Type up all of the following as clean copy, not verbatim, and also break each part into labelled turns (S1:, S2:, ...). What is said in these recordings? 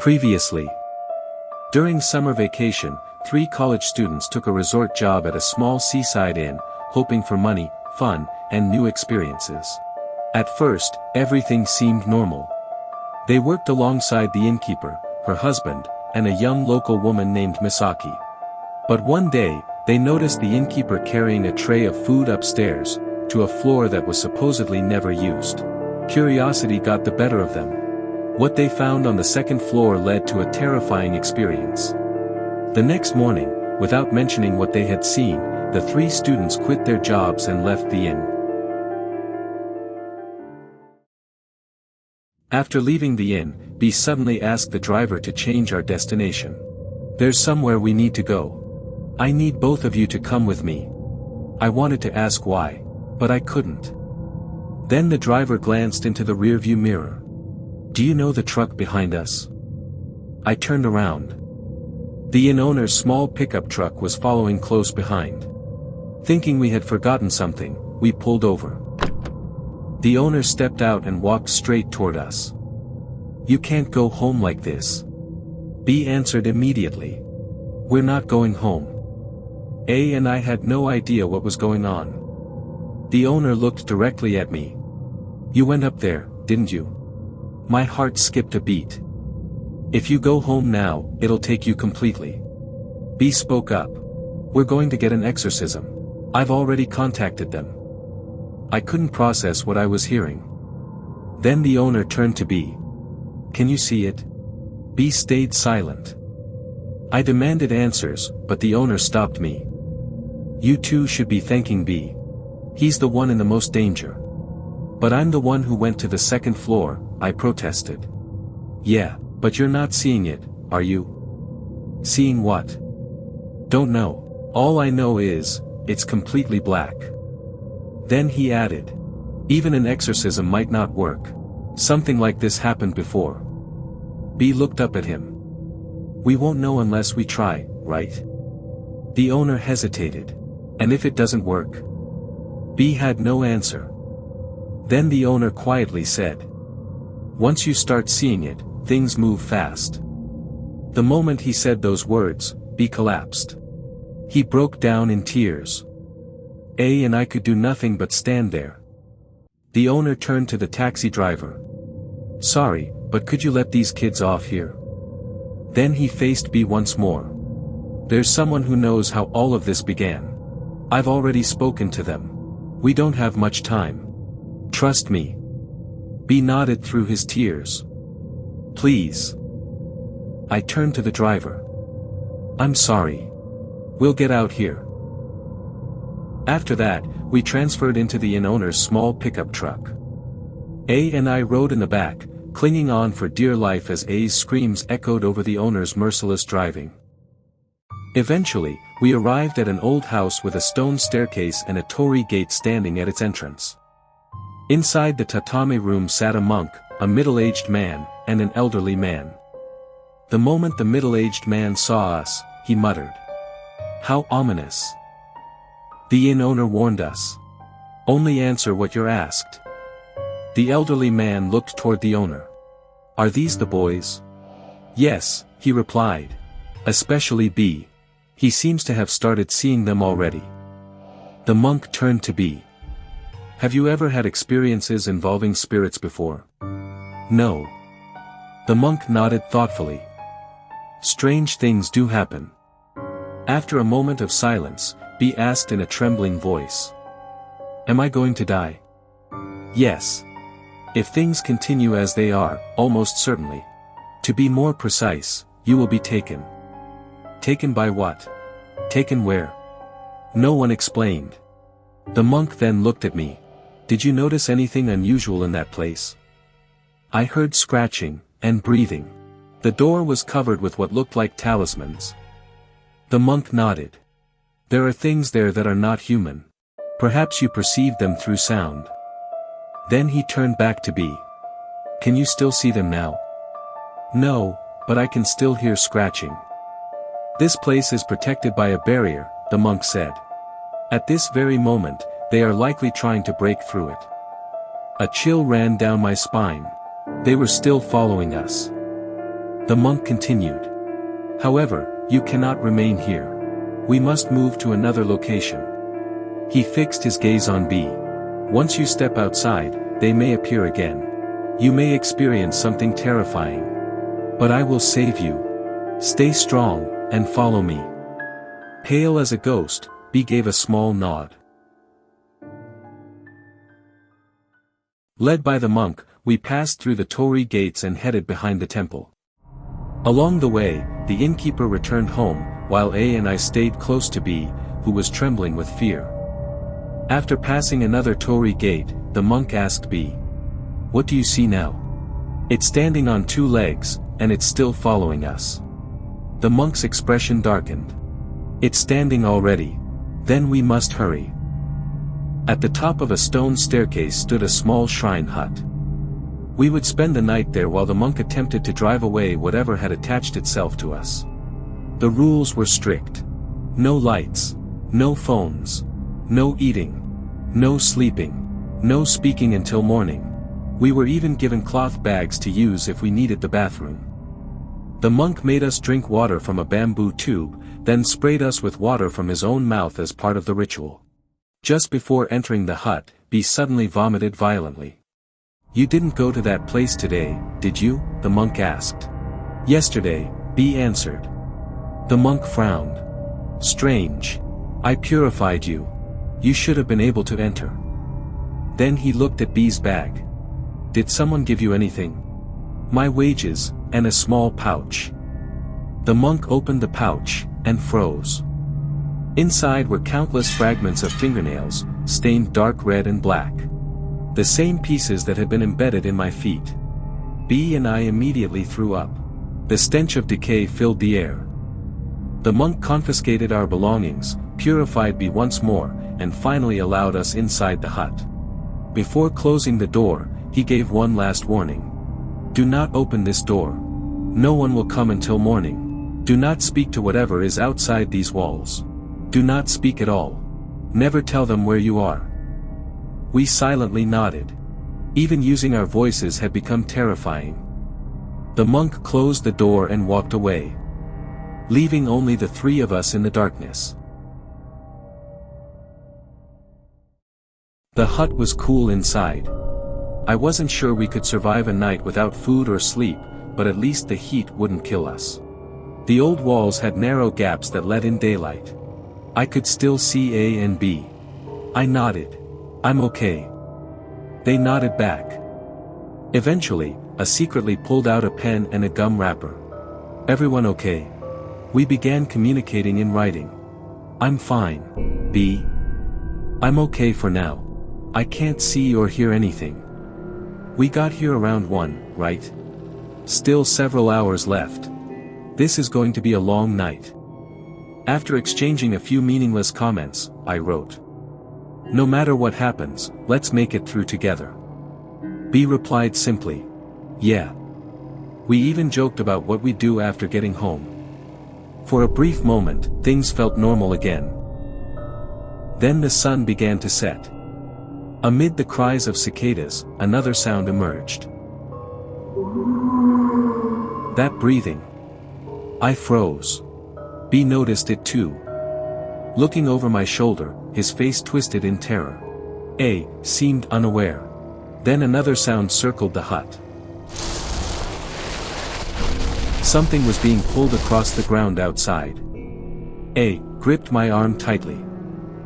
S1: Previously. During summer vacation, 3 college students took a resort job at a small seaside inn, hoping for money, fun, and new experiences. At first, everything seemed normal. They worked alongside the innkeeper, her husband, and a young local woman named Misaki. But one day, they noticed the innkeeper carrying a tray of food upstairs, to a floor that was supposedly never used. Curiosity got the better of them. What they found on the second floor led to a terrifying experience. The next morning, without mentioning what they had seen, the 3 students quit their jobs and left the inn. After leaving the inn, B suddenly asked the driver to change our destination. "There's somewhere we need to go. I need both of you to come with me." I wanted to ask why, but I couldn't. Then the driver glanced into the rearview mirror. "Do you know the truck behind us?" I turned around. The inn owner's small pickup truck was following close behind. Thinking we had forgotten something, we pulled over. The owner stepped out and walked straight toward us. "You can't go home like this." B answered immediately. "We're not going home." A and I had no idea what was going on. The owner looked directly at me. "You went up there, didn't you?" My heart skipped a beat. "If you go home now, it'll take you completely." B spoke up. "We're going to get an exorcism. I've already contacted them." I couldn't process what I was hearing. Then the owner turned to B. "Can you see it?" B stayed silent. I demanded answers, but the owner stopped me. "You two should be thanking B. He's the one in the most danger." "But I'm the one who went to the second floor," I protested. "Yeah, but you're not seeing it, are you?" "Seeing what?" "Don't know. All I know is, it's completely black." Then he added. "Even an exorcism might not work. Something like this happened before." B looked up at him. "We won't know unless we try, right?" The owner hesitated. "And if it doesn't work?" B had no answer. Then the owner quietly said. "Once you start seeing it, things move fast." The moment he said those words, B collapsed. He broke down in tears. A and I could do nothing but stand there. The owner turned to the taxi driver. "Sorry, but could you let these kids off here?" Then he faced B once more. "There's someone who knows how all of this began. I've already spoken to them. We don't have much time. Trust me." B nodded through his tears. "Please." I turned to the driver. "I'm sorry. We'll get out here." After that, we transferred into the inn owner's small pickup truck. A and I rode in the back, clinging on for dear life as A's screams echoed over the owner's merciless driving. Eventually, we arrived at an old house with a stone staircase and a torii gate standing at its entrance. Inside the tatami room sat a monk, a middle-aged man, and an elderly man. The moment the middle-aged man saw us, he muttered. "How ominous." The inn owner warned us. "Only answer what you're asked." The elderly man looked toward the owner. "Are these the boys?" "Yes," he replied. "Especially B. He seems to have started seeing them already." The monk turned to B. "Have you ever had experiences involving spirits before?" "No." The monk nodded thoughtfully. "Strange things do happen." After a moment of silence, B asked in a trembling voice. "Am I going to die?" "Yes. If things continue as they are, almost certainly. To be more precise, you will be taken." "Taken by what? Taken where?" No one explained. The monk then looked at me. "Did you notice anything unusual in that place?" I heard scratching, and breathing. The door was covered with what looked like talismans. The monk nodded. "There are things there that are not human. Perhaps you perceived them through sound." Then he turned back to B. "Can you still see them now?" "No, but I can still hear scratching." "This place is protected by a barrier," the monk said. "At this very moment, they are likely trying to break through it." A chill ran down my spine. They were still following us. The monk continued. However, you cannot remain here. We must move to another location. He fixed his gaze on B. Once you step outside, they may appear again. You may experience something terrifying. But I will save you. Stay strong, and follow me. Pale as a ghost, B gave a small nod. Led by the monk, we passed through the torii gates and headed behind the temple. Along the way, the innkeeper returned home, while A and I stayed close to B, who was trembling with fear. After passing another torii gate, the monk asked B, "What do you see now?" "It's standing on two legs, and it's still following us." The monk's expression darkened. "It's standing already. Then we must hurry." At the top of a stone staircase stood a small shrine hut. We would spend the night there while the monk attempted to drive away whatever had attached itself to us. The rules were strict. No lights, no phones, no eating, no sleeping, no speaking until morning. We were even given cloth bags to use if we needed the bathroom. The monk made us drink water from a bamboo tube, then sprayed us with water from his own mouth as part of the ritual. Just before entering the hut, B suddenly vomited violently. "You didn't go to that place today, did you?" the monk asked. "Yesterday," B answered. The monk frowned. "Strange. I purified you. You should have been able to enter." Then he looked at B's bag. "Did someone give you anything?" "My wages, and a small pouch." The monk opened the pouch, and froze. Inside were countless fragments of fingernails, stained dark red and black. The same pieces that had been embedded in my feet. B and I immediately threw up. The stench of decay filled the air. The monk confiscated our belongings, purified B once more, and finally allowed us inside the hut. Before closing the door, he gave one last warning. "Do not open this door. No one will come until morning. Do not speak to whatever is outside these walls. Do not speak at all. Never tell them where you are." We silently nodded. Even using our voices had become terrifying. The monk closed the door and walked away, leaving only the three of us in the darkness. The hut was cool inside. I wasn't sure we could survive a night without food or sleep, but at least the heat wouldn't kill us. The old walls had narrow gaps that let in daylight. I could still see A and B. I nodded. "I'm okay." They nodded back. Eventually, I secretly pulled out a pen and a gum wrapper. "Everyone okay?" We began communicating in writing. "I'm fine, B. I'm okay for now. I can't see or hear anything. We got here around 1, right? Still several hours left. This is going to be a long night." After exchanging a few meaningless comments, I wrote, "No matter what happens, let's make it through together." B replied simply, "Yeah." We even joked about what we'd do after getting home. For a brief moment, things felt normal again. Then the sun began to set. Amid the cries of cicadas, another sound emerged. That breathing. I froze. B noticed it too. Looking over my shoulder, his face twisted in terror. A seemed unaware. Then another sound circled the hut. Something was being pulled across the ground outside. A gripped my arm tightly.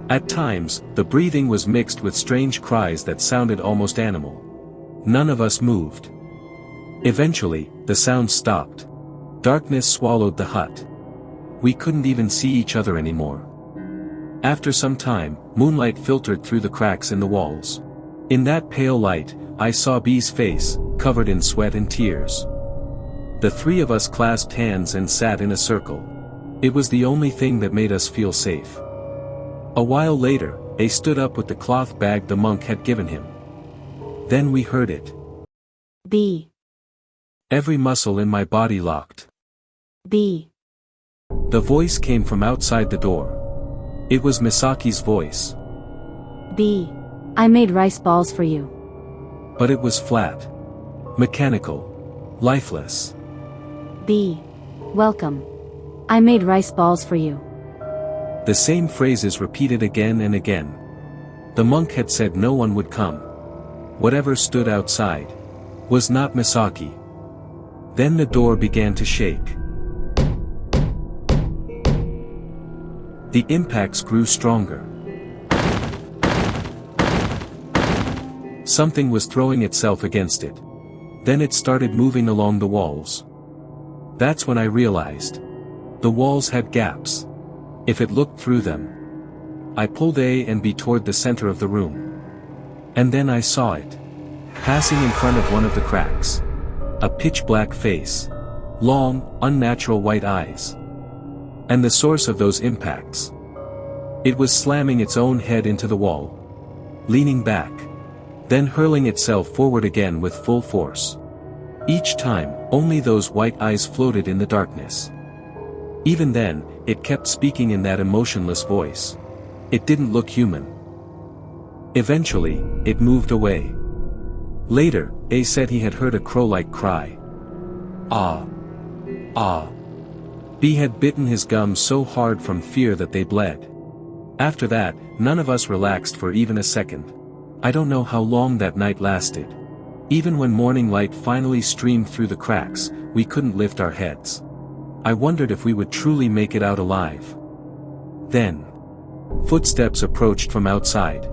S1: At times, the breathing was mixed with strange cries that sounded almost animal. None of us moved. Eventually, the sound stopped. Darkness swallowed the hut. We couldn't even see each other anymore. After some time, moonlight filtered through the cracks in the walls. In that pale light, I saw B's face, covered in sweat and tears. The three of us clasped hands and sat in a circle. It was the only thing that made us feel safe. A while later, A stood up with the cloth bag the monk had given him. Then we heard it.
S2: B.
S1: Every muscle in my body locked.
S2: B.
S1: The voice came from outside the door. It was Misaki's voice.
S2: B. I made rice balls for you.
S1: But it was flat. Mechanical. Lifeless.
S2: B. Welcome. I made rice balls for you.
S1: The same phrases repeated again and again. The monk had said no one would come. Whatever stood outside was not Misaki. Then the door began to shake. The impacts grew stronger. Something was throwing itself against it. Then it started moving along the walls. That's when I realized. The walls had gaps. If it looked through them. I pulled A and B toward the center of the room. And then I saw it. Passing in front of one of the cracks. A pitch-black face. Long, unnatural white eyes. And the source of those impacts. It was slamming its own head into the wall. Leaning back. Then hurling itself forward again with full force. Each time, only those white eyes floated in the darkness. Even then, it kept speaking in that emotionless voice. It didn't look human. Eventually, it moved away. Later, A said he had heard a crow-like cry. Ah. Ah. B had bitten his gums so hard from fear that they bled. After that, none of us relaxed for even a second. I don't know how long that night lasted. Even when morning light finally streamed through the cracks, we couldn't lift our heads. I wondered if we would truly make it out alive. Then. Footsteps approached from outside.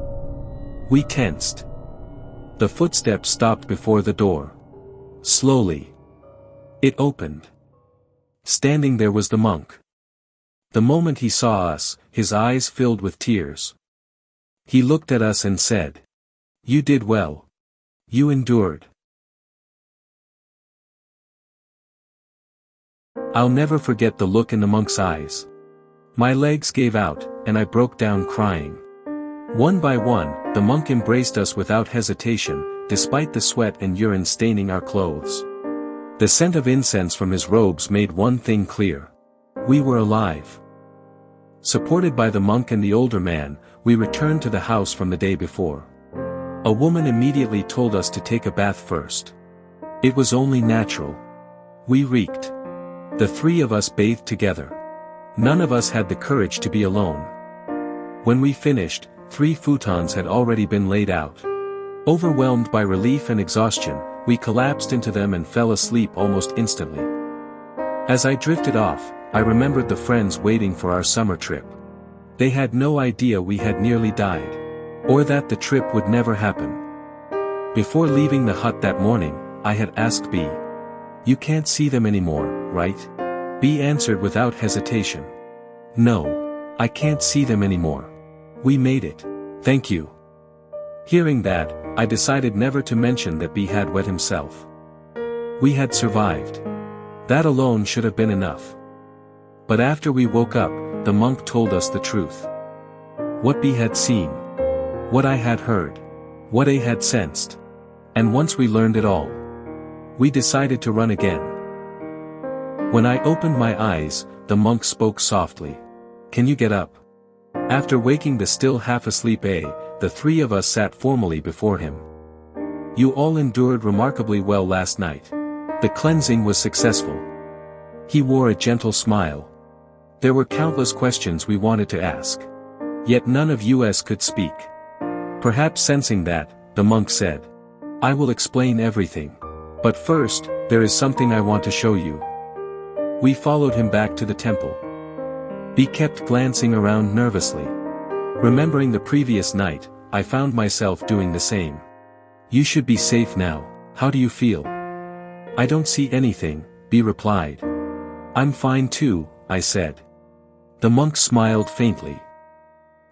S1: We tensed. The footsteps stopped before the door. Slowly. It opened. Standing there was the monk. The moment he saw us, his eyes filled with tears. He looked at us and said, "You did well. You endured." I'll never forget the look in the monk's eyes. My legs gave out, and I broke down crying. One by one, the monk embraced us without hesitation, despite the sweat and urine staining our clothes. The scent of incense from his robes made one thing clear. We were alive. Supported by the monk and the older man, we returned to the house from the day before. A woman immediately told us to take a bath first. It was only natural. We reeked. The three of us bathed together. None of us had the courage to be alone. When we finished, 3 futons had already been laid out. Overwhelmed by relief and exhaustion, we collapsed into them and fell asleep almost instantly. As I drifted off, I remembered the friends waiting for our summer trip. They had no idea we had nearly died. Or that the trip would never happen. Before leaving the hut that morning, I had asked B. "You can't see them anymore, right?" B answered without hesitation. "No. I can't see them anymore. We made it. Thank you." Hearing that, I decided never to mention that B had wet himself. We had survived. That alone should have been enough. But after we woke up, the monk told us the truth. What B had seen. What I had heard. What A had sensed. And once we learned it all, we decided to run again. When I opened my eyes, the monk spoke softly. "Can you get up?" After waking the still half-asleep A, the 3 of us sat formally before him. "You all endured remarkably well last night. The cleansing was successful." He wore a gentle smile. There were countless questions we wanted to ask. Yet none of us could speak. Perhaps sensing that, the monk said, "I will explain everything. But first, there is something I want to show you." We followed him back to the temple. B kept glancing around nervously. Remembering the previous night, I found myself doing the same. "You should be safe now. How do you feel?" "I don't see anything," B replied. "I'm fine too," I said. The monk smiled faintly.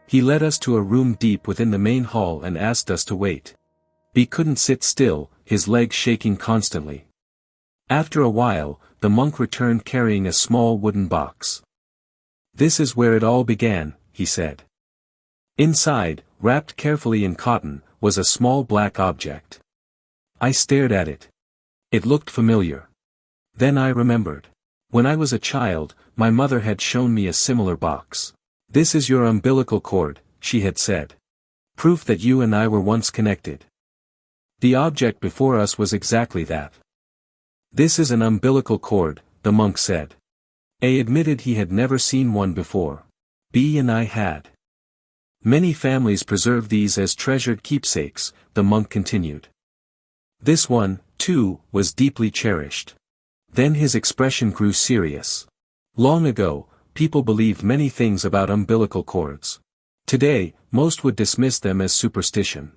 S1: He led us to a room deep within the main hall and asked us to wait. B couldn't sit still, his legs shaking constantly. After a while, the monk returned carrying a small wooden box. "This is where it all began," he said. Inside, wrapped carefully in cotton, was a small black object. I stared at it. It looked familiar. Then I remembered. When I was a child, my mother had shown me a similar box. "This is your umbilical cord," she had said. "Proof that you and I were once connected." The object before us was exactly that. "This is an umbilical cord," the monk said. A admitted he had never seen one before. B and I had. Many families preserve these as treasured keepsakes, the monk continued. This one, too, was deeply cherished. Then his expression grew serious. Long ago, people believed many things about umbilical cords. Today, most would dismiss them as superstition.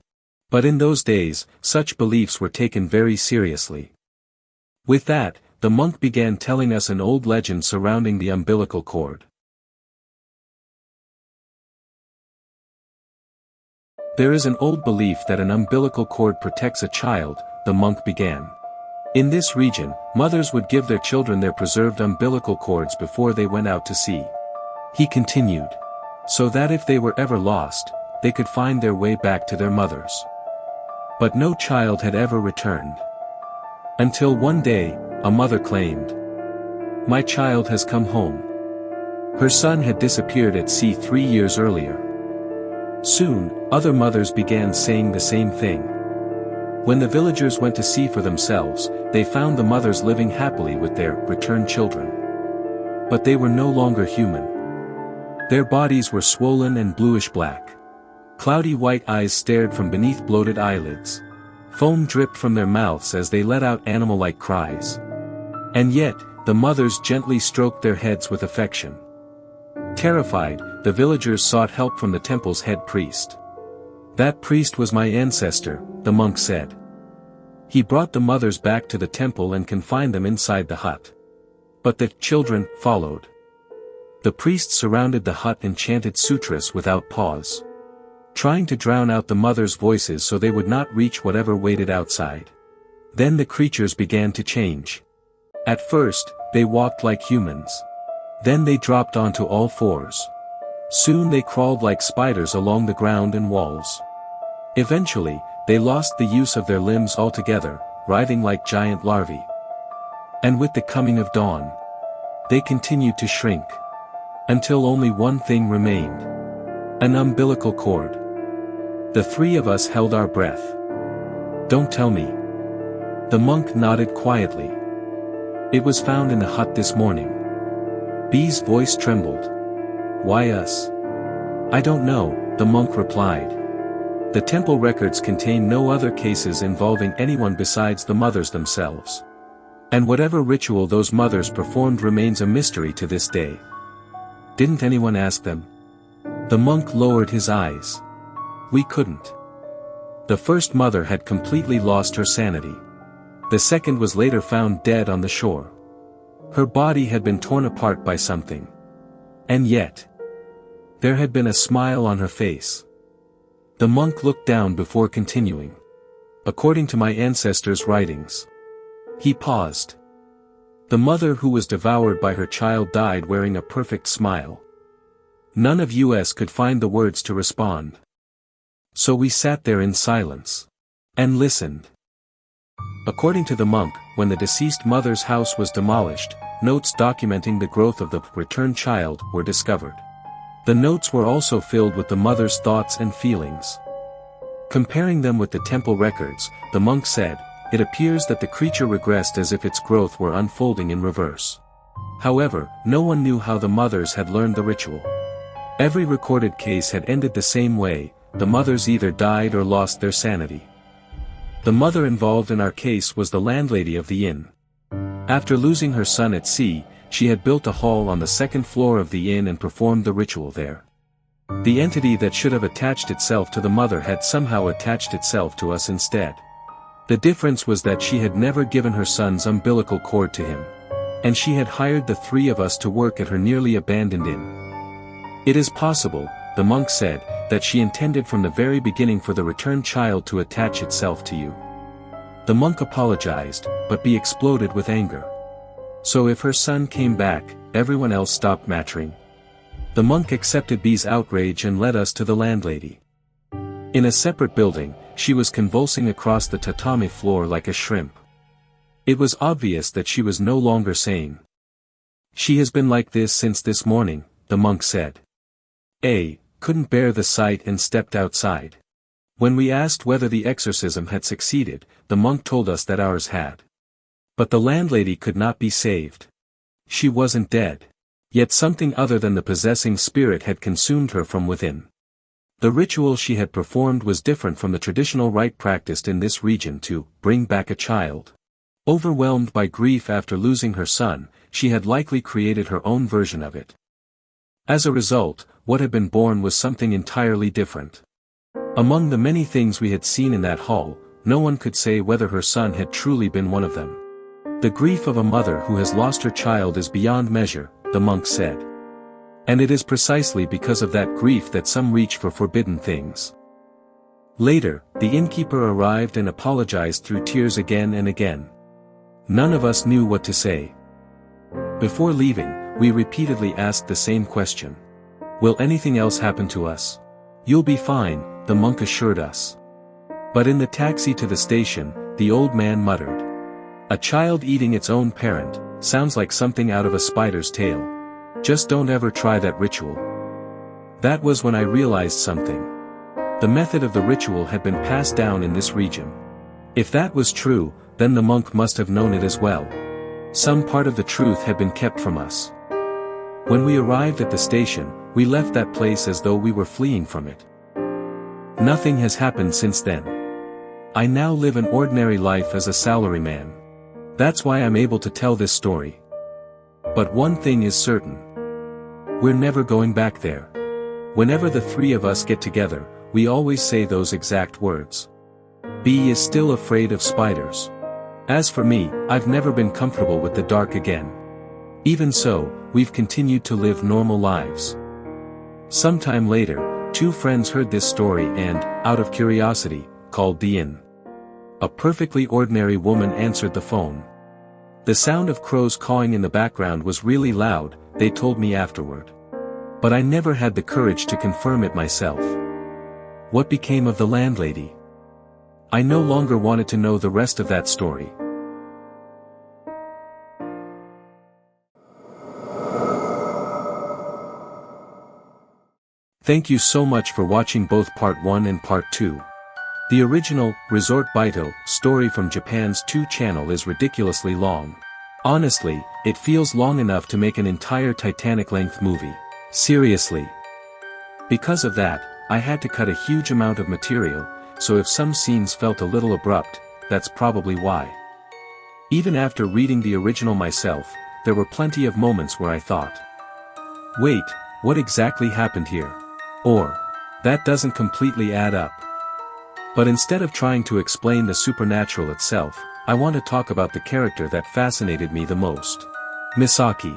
S1: But in those days, such beliefs were taken very seriously. With that, the monk began telling us an old legend surrounding the umbilical cord. There is an old belief that an umbilical cord protects a child, the monk began. In this region, mothers would give their children their preserved umbilical cords before they went out to sea. He continued. So that if they were ever lost, they could find their way back to their mothers. But no child had ever returned. Until one day, a mother claimed, "My child has come home." Her son had disappeared at sea 3 years earlier. Soon, other mothers began saying the same thing. When the villagers went to see for themselves, they found the mothers living happily with their returned children. But they were no longer human. Their bodies were swollen and bluish-black. Cloudy white eyes stared from beneath bloated eyelids. Foam dripped from their mouths as they let out animal-like cries. And yet, the mothers gently stroked their heads with affection. Terrified, the villagers sought help from the temple's head priest. That priest was my ancestor, the monk said. He brought the mothers back to the temple and confined them inside the hut. But the children followed. The priests surrounded the hut and chanted sutras without pause, trying to drown out the mothers' voices so they would not reach whatever waited outside. Then the creatures began to change. At first, they walked like humans. Then they dropped onto all fours. Soon they crawled like spiders along the ground and walls. Eventually, they lost the use of their limbs altogether, writhing like giant larvae. And with the coming of dawn, they continued to shrink. Until only one thing remained. An umbilical cord. The three of us held our breath. "Don't tell me." The monk nodded quietly. "It was found in the hut this morning." B's voice trembled. "Why us?" "I don't know," the monk replied. "The temple records contain no other cases involving anyone besides the mothers themselves. And whatever ritual those mothers performed remains a mystery to this day." "Didn't anyone ask them?" The monk lowered his eyes. "We couldn't. The first mother had completely lost her sanity. The second was later found dead on the shore. Her body had been torn apart by something. And yet, there had been a smile on her face." The monk looked down before continuing. "According to my ancestors' writings." He paused. "The mother who was devoured by her child died wearing a perfect smile." None of us could find the words to respond. So we sat there in silence. And listened. According to the monk, when the deceased mother's house was demolished, notes documenting the growth of the returned child were discovered. The notes were also filled with the mother's thoughts and feelings. Comparing them with the temple records, the monk said, "It appears that the creature regressed as if its growth were unfolding in reverse." However, no one knew how the mothers had learned the ritual. Every recorded case had ended the same way: the mothers either died or lost their sanity. The mother involved in our case was the landlady of the inn. After losing her son at sea, she had built a hall on the second floor of the inn and performed the ritual there. The entity that should have attached itself to the mother had somehow attached itself to us instead. The difference was that she had never given her son's umbilical cord to him. And she had hired the three of us to work at her nearly abandoned inn. It is possible, the monk said, that she intended from the very beginning for the returned child to attach itself to you. The monk apologized, but B exploded with anger. So if her son came back, everyone else stopped mattering. The monk accepted B's outrage and led us to the landlady. In a separate building, she was convulsing across the tatami floor like a shrimp. It was obvious that she was no longer sane. "She has been like this since this morning," the monk said. A couldn't bear the sight and stepped outside. When we asked whether the exorcism had succeeded, the monk told us that ours had. But the landlady could not be saved. She wasn't dead. Yet something other than the possessing spirit had consumed her from within. The ritual she had performed was different from the traditional rite practiced in this region to bring back a child. Overwhelmed by grief after losing her son, she had likely created her own version of it. As a result, what had been born was something entirely different. Among the many things we had seen in that hall, no one could say whether her son had truly been one of them. The grief of a mother who has lost her child is beyond measure, the monk said. And it is precisely because of that grief that some reach for forbidden things. Later, the innkeeper arrived and apologized through tears again and again. None of us knew what to say. Before leaving, we repeatedly asked the same question. Will anything else happen to us? You'll be fine, the monk assured us. But in the taxi to the station, the old man muttered. A child eating its own parent, sounds like something out of a spider's tail. Just don't ever try that ritual. That was when I realized something. The method of the ritual had been passed down in this region. If that was true, then the monk must have known it as well. Some part of the truth had been kept from us. When we arrived at the station, we left that place as though we were fleeing from it. Nothing has happened since then. I now live an ordinary life as a salaryman. That's why I'm able to tell this story. But one thing is certain. We're never going back there. Whenever the three of us get together, we always say those exact words. B is still afraid of spiders. As for me, I've never been comfortable with the dark again. Even so, we've continued to live normal lives. Sometime later, two friends heard this story and, out of curiosity, called the inn. A perfectly ordinary woman answered the phone. The sound of crows cawing in the background was really loud, they told me afterward. But I never had the courage to confirm it myself. What became of the landlady? I no longer wanted to know the rest of that story. Thank you so much for watching both Part 1 and Part 2. The original, Resort Baito, story from Japan's 2 channel is ridiculously long. Honestly, it feels long enough to make an entire Titanic-length movie. Seriously. Because of that, I had to cut a huge amount of material, so if some scenes felt a little abrupt, that's probably why. Even after reading the original myself, there were plenty of moments where I thought, wait, what exactly happened here? Or, that doesn't completely add up. But instead of trying to explain the supernatural itself, I want to talk about the character that fascinated me the most. Misaki.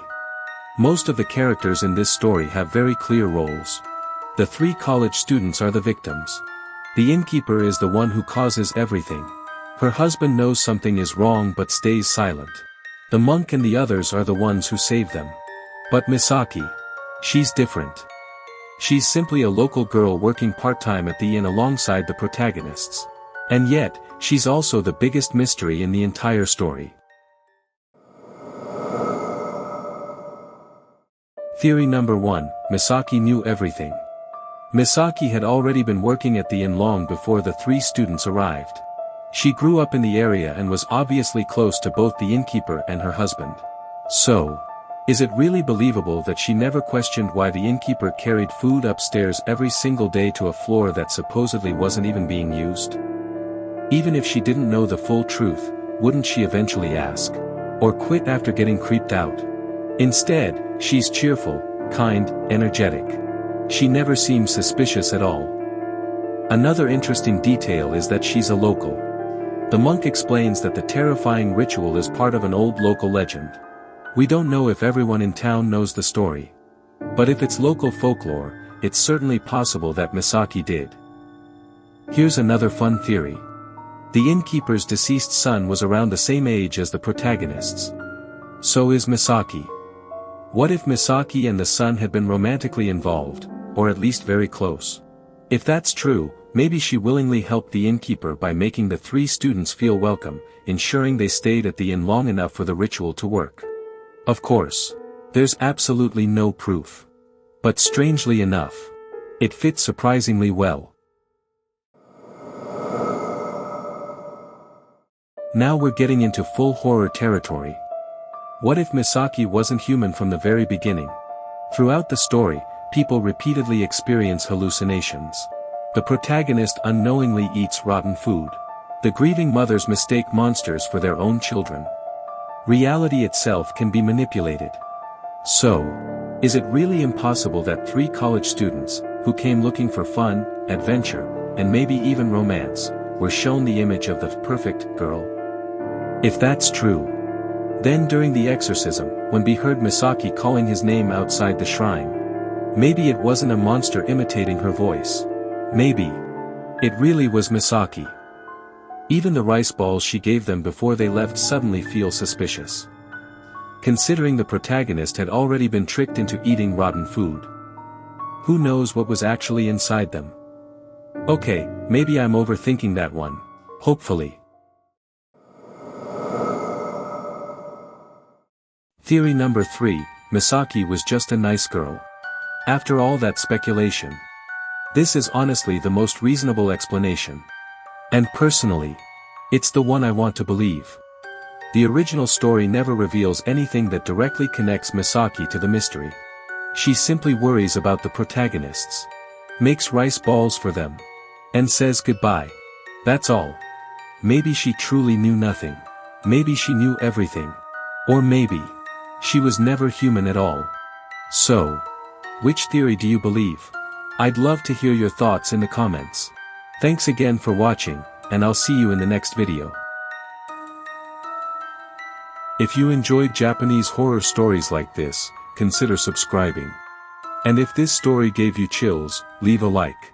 S1: Most of the characters in this story have very clear roles. The 3 college students are the victims. The innkeeper is the one who causes everything. Her husband knows something is wrong but stays silent. The monk and the others are the ones who save them. But Misaki. She's different. She's simply a local girl working part-time at the inn alongside the protagonists. And yet, she's also the biggest mystery in the entire story. Theory number 1, Misaki knew everything. Misaki had already been working at the inn long before the 3 students arrived. She grew up in the area and was obviously close to both the innkeeper and her husband. So, is it really believable that she never questioned why the innkeeper carried food upstairs every single day to a floor that supposedly wasn't even being used? Even if she didn't know the full truth, wouldn't she eventually ask? Or quit after getting creeped out? Instead, she's cheerful, kind, energetic. She never seems suspicious at all. Another interesting detail is that she's a local. The monk explains that the terrifying ritual is part of an old local legend. We don't know if everyone in town knows the story. But if it's local folklore, it's certainly possible that Misaki did. Here's another fun theory. The innkeeper's deceased son was around the same age as the protagonists. So is Misaki. What if Misaki and the son had been romantically involved, or at least very close? If that's true, maybe she willingly helped the innkeeper by making the 3 students feel welcome, ensuring they stayed at the inn long enough for the ritual to work. Of course, there's absolutely no proof. But strangely enough, it fits surprisingly well. Now we're getting into full horror territory. What if Misaki wasn't human from the very beginning? Throughout the story, people repeatedly experience hallucinations. The protagonist unknowingly eats rotten food. The grieving mothers mistake monsters for their own children. Reality itself can be manipulated. So, is it really impossible that 3 college students, who came looking for fun, adventure, and maybe even romance, were shown the image of the perfect girl? If that's true, then during the exorcism, when we heard Misaki calling his name outside the shrine, maybe it wasn't a monster imitating her voice. Maybe it really was Misaki. Even the rice balls she gave them before they left suddenly feel suspicious. Considering the protagonist had already been tricked into eating rotten food. Who knows what was actually inside them? Okay, maybe I'm overthinking that one. Hopefully. Theory number 3, Misaki was just a nice girl. After all that speculation, this is honestly the most reasonable explanation. And personally, it's the one I want to believe. The original story never reveals anything that directly connects Misaki to the mystery. She simply worries about the protagonists, makes rice balls for them, and says goodbye. That's all. Maybe she truly knew nothing. Maybe she knew everything. Or maybe she was never human at all. So, which theory do you believe? I'd love to hear your thoughts in the comments. Thanks again for watching, and I'll see you in the next video. If you enjoyed Japanese horror stories like this, consider subscribing. And if this story gave you chills, leave a like.